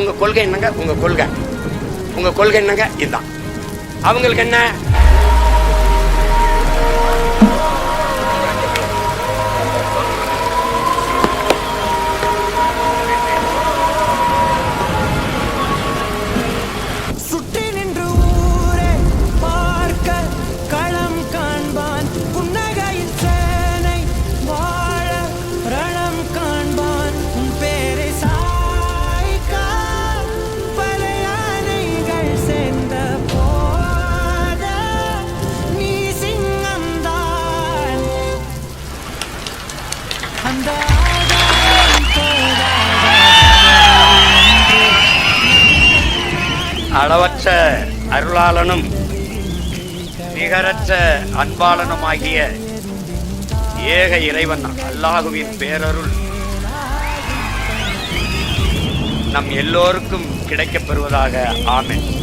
உங்க கொள்கை என்னங்க? உங்க கொள்கை என்னங்க? இதுதான். அவங்களுக்கு என்ன? அளவற்ற அருளாளனும் நிகரற்ற அன்பாளனுமாகிய ஏக இறைவன் அல்லாஹுவின் பேரருள் நம் எல்லோருக்கும் கிடைக்கப் பெறுவதாக. ஆமென்.